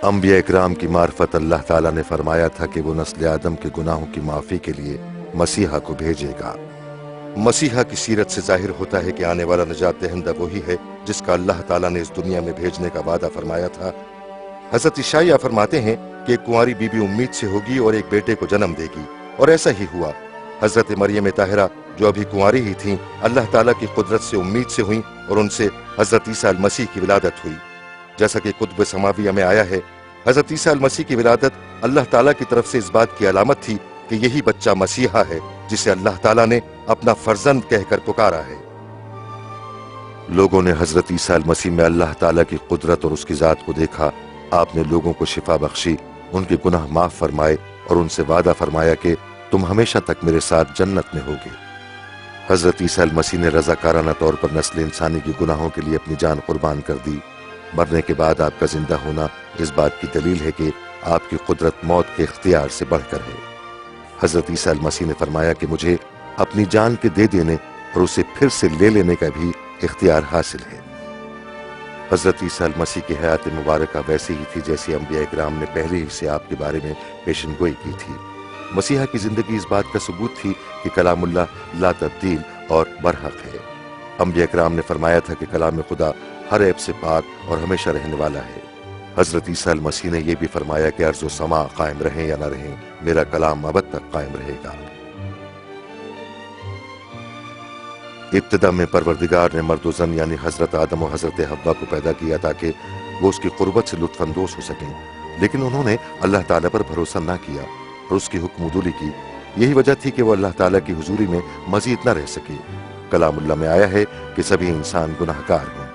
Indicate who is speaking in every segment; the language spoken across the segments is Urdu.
Speaker 1: انبیاء اکرام کی معرفت اللہ تعالیٰ نے فرمایا تھا کہ وہ نسل آدم کے گناہوں کی معافی کے لیے مسیحا کو بھیجے گا۔ مسیحا کی سیرت سے ظاہر ہوتا ہے کہ آنے والا نجات دہندہ وہی ہے جس کا اللہ تعالیٰ نے اس دنیا میں بھیجنے کا وعدہ فرمایا تھا۔ حضرت عیسیٰ فرماتے ہیں کہ ایک کنواری بی بی امید سے ہوگی اور ایک بیٹے کو جنم دے گی، اور ایسا ہی ہوا۔ حضرت مریم طاہرہ جو ابھی کنواری ہی تھیں، اللہ تعالیٰ کی قدرت سے امید سے ہوئیں اور ان سے حضرت عیسیٰ المسیح کی ولادت ہوئی۔ جیسا کہ کتب سماویہ میں آیا ہے، حضرت عیسیٰ المسیح کی ولادت اللہ تعالیٰ کی طرف سے اس بات کی علامت تھی کہ یہی بچہ مسیحا ہے جسے اللہ تعالیٰ نے اپنا فرزند کہہ کر پکارا ہے۔ لوگوں نے حضرت عیسیٰ المسیح میں اللہ تعالیٰ کی قدرت اور اس کی ذات کو دیکھا۔ آپ نے لوگوں کو شفا بخشی، ان کے گناہ معاف فرمائے اور ان سے وعدہ فرمایا کہ تم ہمیشہ تک میرے ساتھ جنت میں ہوگے۔ حضرت عیسیٰ المسیح نے رضاکارانہ طور پر نسل انسانی کے گناہوں کے لیے اپنی جان قربان کر دی۔ مرنے کے بعد آپ کا زندہ ہونا اس بات کی دلیل ہے کہ آپ کی قدرت موت کے اختیار سے بڑھ کر ہے۔ حضرت عیسیٰ المسیح نے فرمایا کہ مجھے اپنی جان کے دے دینے اور اسے پھر سے لے لینے کا بھی اختیار حاصل ہے۔ حضرت عیسیٰ المسیح کی حیات مبارکہ ویسی ہی تھی جیسی انبیاء اکرام نے پہلے ہی سے آپ کے بارے میں پیشن گوئی کی تھی۔ مسیحا کی زندگی اس بات کا ثبوت تھی کہ کلام اللہ لا تبدیل اور برحق ہے۔ انبیاء اکرام نے فرمایا تھا کہ کلام خدا ہر عیب سے پاک اور ہمیشہ رہنے والا ہے۔ حضرت عیسیٰ المسیح نے یہ بھی فرمایا کہ ارض و سما قائم رہیں یا نہ رہیں، میرا کلام ابد تک قائم رہے گا۔ ابتدا میں پروردگار نے مرد و زن یعنی حضرت آدم و حضرت حوا کو پیدا کیا تاکہ وہ اس کی قربت سے لطف اندوز ہو سکیں، لیکن انہوں نے اللہ تعالیٰ پر بھروسہ نہ کیا اور اس کی حکم عدولی کی۔ یہی وجہ تھی کہ وہ اللہ تعالیٰ کی حضوری میں مزید نہ رہ سکے۔ کلام اللہ میں آیا ہے کہ سبھی انسان گناہ گار ہیں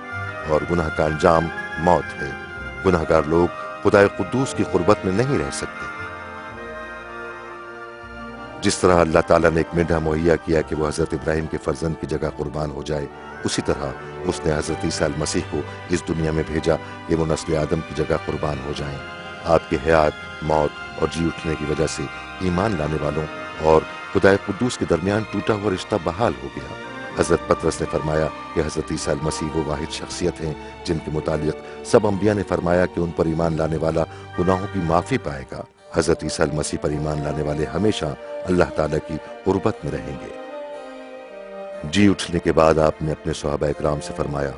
Speaker 1: اور گناہ کا انجام موت ہے۔ گناہ گار لوگ خدا قدوس کی قربت میں نہیں رہ سکتے۔ جس طرح اللہ تعالیٰ نے ایک مینڈھا مہیا کیا کہ وہ حضرت ابراہیم کے فرزند کی جگہ قربان ہو جائے، اسی طرح اس نے حضرت عیسیٰ المسیح کو اس دنیا میں بھیجا کہ وہ نسل آدم کی جگہ قربان ہو جائیں۔ آپ کے حیات، موت اور جی اٹھنے کی وجہ سے ایمان لانے والوں اور خدا قدوس کے درمیان ٹوٹا ہوا رشتہ بحال ہو گیا۔ حضرت پطرس نے فرمایا کہ حضرت عیسیٰ المسیح وہ واحد شخصیت ہیں جن کے متعلق سب انبیاء نے فرمایا کہ ان پر ایمان لانے والا گناہوں کی معافی پائے گا۔ حضرت عیسیٰ المسیح پر ایمان لانے والے ہمیشہ اللہ تعالیٰ کی قربت میں رہیں گے۔ جی اٹھنے کے بعد آپ نے اپنے صحابہ اکرام سے فرمایا،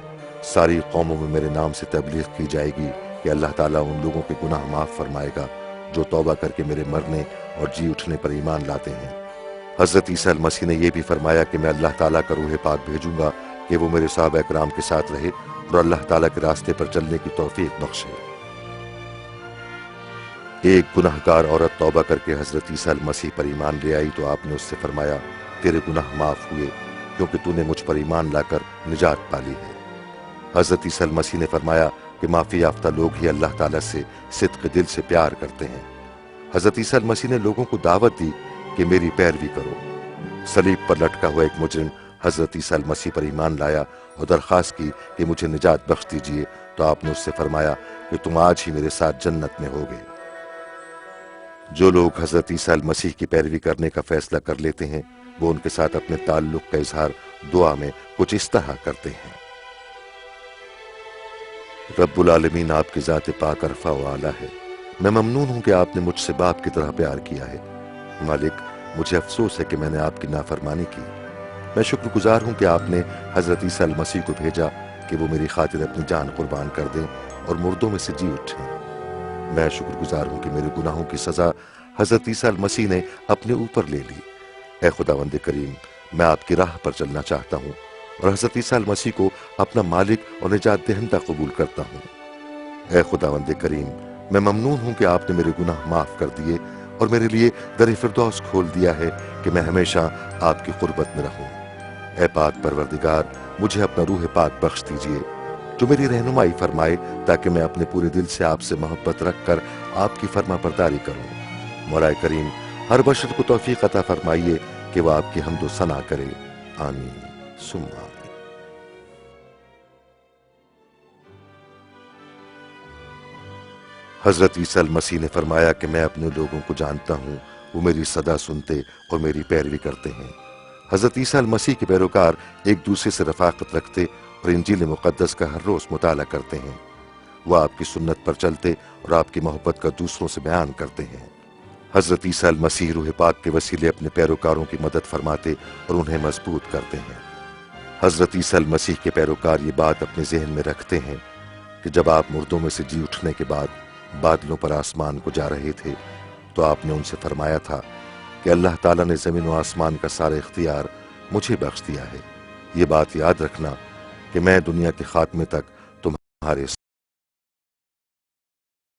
Speaker 1: ساری قوموں میں میرے نام سے تبلیغ کی جائے گی کہ اللہ تعالیٰ ان لوگوں کے گناہ معاف فرمائے گا جو توبہ کر کے میرے مرنے اور جی اٹھنے پر ایمان لاتے ہیں۔ حضرت عیسیٰ المسیح نے یہ بھی فرمایا کہ میں اللہ تعالیٰ کا روح پاک بھیجوں گا کہ وہ میرے صحابہ اکرام کے ساتھ رہے اور اللہ تعالیٰ کے راستے پر چلنے کی توفیق بخشے۔ ایک گناہ گار عورت توبہ کر کے حضرت عیسیٰ المسیح پر ایمان لے آئی تو آپ نے اس سے فرمایا، تیرے گناہ معاف ہوئے کیونکہ تو نے مجھ پر ایمان لا کر نجات پالی ہے۔ حضرت عیسیٰ المسیح نے فرمایا کہ معافی یافتہ لوگ ہی اللہ تعالیٰ سے صدق دل سے پیار کرتے ہیں۔ حضرت عیسیٰ المسیح نے لوگوں کو دعوت دی کہ میری پیروی کرو۔ صلیب پر لٹکا ہوا ایک مجرم حضرت عیسیٰ المسیح پر ایمان لایا اور درخواست کی کہ مجھے نجات بخش دیجیے تو آپ نے اس سے فرمایا کہ تم آج ہی میرے ساتھ جنت میں ہوگے۔ جو لوگ حضرت عیسیٰ المسیح کی پیروی کرنے کا فیصلہ کر لیتے ہیں وہ ان کے ساتھ اپنے تعلق کا اظہار دعا میں کچھ اس طرح کرتے ہیں، رب العالمین آپ کی ذات پاک عرفہ و اعلیٰ ہے، میں ممنون ہوں کہ آپ نے مجھ سے باپ کی طرح پیار کیا ہے۔ مالک، مجھے افسوس ہے کہ میں نے آپ کی نافرمانی کی۔ میں شکر گزار ہوں کہ آپ نے حضرت عیسیٰ المسیح کو بھیجا کہ وہ میری خاطر اپنی جان قربان کر دیں اور مردوں میں سے جی اٹھیں۔ میں شکر گزار ہوں کہ میرے گناہوں کی سزا حضرت عیسیٰ المسیح نے اپنے اوپر لے لی۔ اے خداوند کریم، میں آپ کی راہ پر چلنا چاہتا ہوں اور حضرت عیسیٰ المسیح کو اپنا مالک اور نجات دہندہ قبول کرتا ہوں۔ اے خداوند کریم، میں ممنون ہوں کہ آپ نے میرے گناہ معاف کر دیے اور میرے لیے در فردوس کھول دیا ہے کہ میں ہمیشہ آپ کی قربت میں رہوں۔ اے پاک پروردگار، مجھے اپنا روح پاک بخش دیجیے جو میری رہنمائی فرمائے تاکہ میں اپنے پورے دل سے آپ سے محبت رکھ کر آپ کی فرما برداری کروں۔ مولا کریم، ہر بشر کو توفیق عطا فرمائیے کہ وہ آپ کی حمد و ثنا کرے۔ آمین ثم آمین۔ حضرت عیسیٰ المسیح نے فرمایا کہ میں اپنے لوگوں کو جانتا ہوں، وہ میری صدا سنتے اور میری پیروی کرتے ہیں۔ حضرت عیسیٰ المسیح کے پیروکار ایک دوسرے سے رفاقت رکھتے اور انجیل مقدس کا ہر روز مطالعہ کرتے ہیں۔ وہ آپ کی سنت پر چلتے اور آپ کی محبت کا دوسروں سے بیان کرتے ہیں۔ حضرت عیسیٰ المسیح روح پاک کے وسیلے اپنے پیروکاروں کی مدد فرماتے اور انہیں مضبوط کرتے ہیں۔ حضرت عیسیٰ المسیح کے پیروکار یہ بات اپنے ذہن میں رکھتے ہیں کہ جب آپ مردوں میں سے جی اٹھنے کے بعد بادلوں پر آسمان کو جا رہے تھے تو آپ نے ان سے فرمایا تھا کہ اللہ تعالیٰ نے زمین و آسمان کا سارا اختیار مجھے بخش دیا ہے۔ یہ بات یاد رکھنا کہ میں دنیا کے خاتمے تک تمہارے